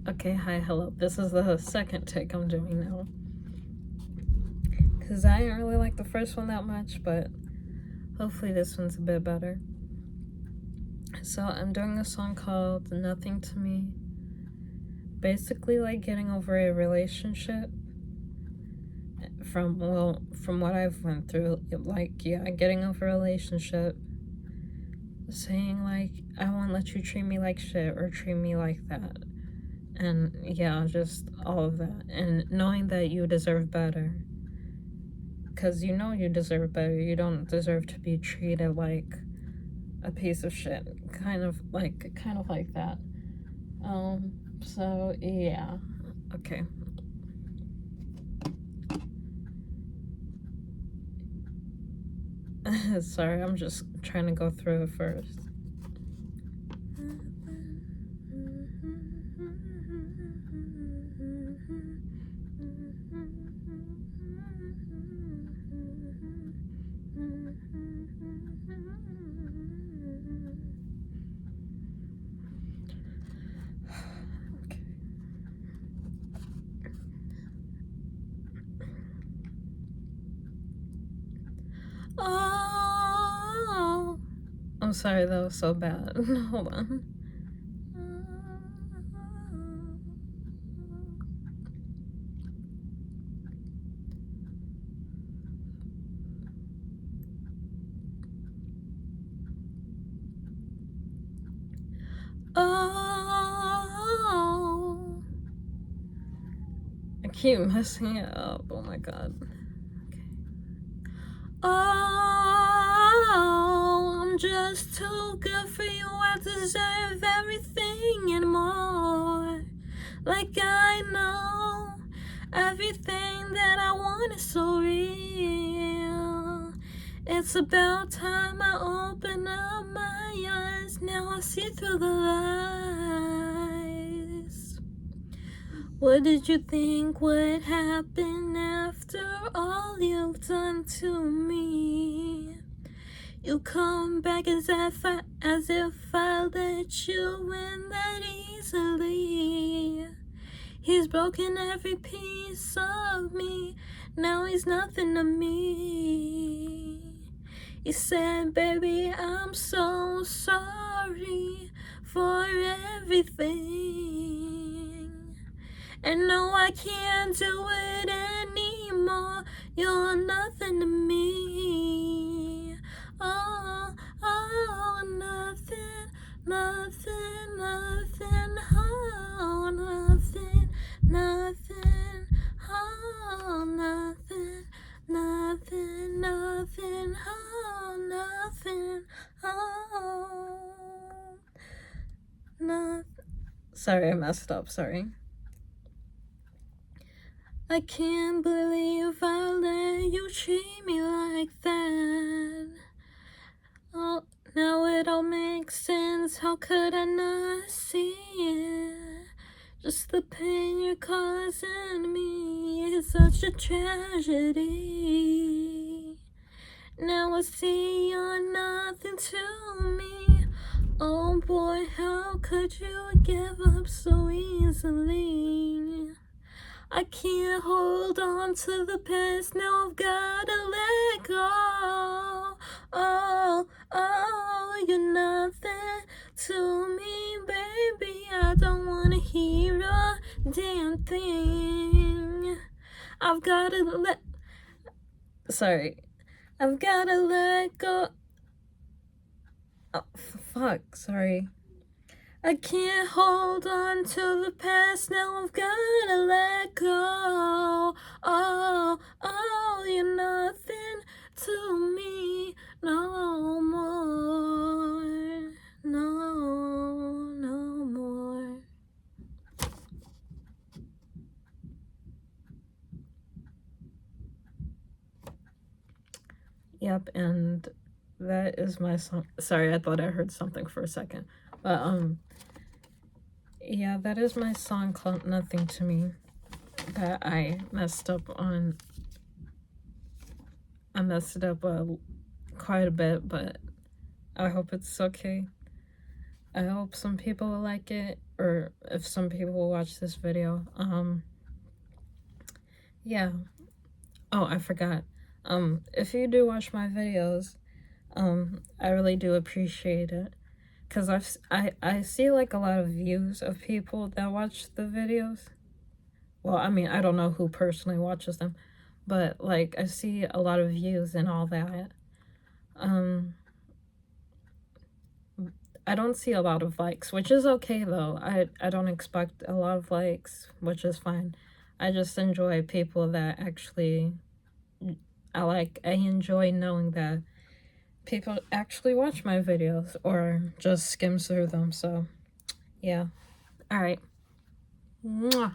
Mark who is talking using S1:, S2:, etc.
S1: Okay, hi, hello. This is the second take I'm doing now. Because I didn't really like the first one that much, but hopefully this one's a bit better. So I'm doing a song called Nothing to Me. Basically like getting over a relationship from what I've went through. Getting over a relationship. Saying like, I won't let you treat me like shit or treat me like that. And yeah, just all of that. And knowing that you deserve better. Because you know you deserve better. You don't deserve to be treated like a piece of shit. Kind of like that. So yeah. Okay. Sorry, I'm just trying to go through it first. Oh, I'm sorry, that was so bad. Hold on. Oh, I keep messing it up. Oh my god. Okay. Oh, I'm just too good for you. I deserve everything and more. Like I know everything that I want is so real. It's about time I open up my eyes. Now I see through the lies. What did you think would happen after all you've done to me? You come back as if I let you in that easily. He's broken every piece of me. Now he's nothing to me. He said, baby, I'm so sorry for everything. And no, I can't do it anymore. You're nothing to me. Oh, nothing, nothing, nothing. Oh, nothing, nothing. Oh, nothing, nothing, nothing. Oh, nothing. Oh, nothing. Sorry, I messed up. Sorry. I can't believe I let you treat me like that. Oh, now it all makes sense. How could I not see it? Just the pain you're causing me is such a tragedy. Now I see you're nothing to me. Oh boy, how could you give up so easily? I can't hold on to the past, now I've gotta let go. Oh, you're nothing to me, baby. I don't wanna hear a damn thing. I've gotta let go. Oh, fuck, sorry. I can't hold on to the past, now I've gotta let go. Oh, you're nothing to me no more. No more. Yep, and that is my song. Sorry, I thought I heard something for a second. But, yeah, that is my song called Nothing to Me that I messed up on. I messed it up quite a bit, but I hope it's okay. I hope some people will like it, or if some people will watch this video. Yeah. Oh, I forgot. If you do watch my videos, I really do appreciate it. Cause I see like a lot of views of people that watch the videos. Well, I mean, I don't know who personally watches them, but like I see a lot of views and all that. Um, I don't see a lot of likes, which is okay though. I don't expect a lot of likes, which is fine. I just enjoy people that actually I enjoy knowing that people actually watch my videos or just skim through them. So, yeah. All right. Mwah.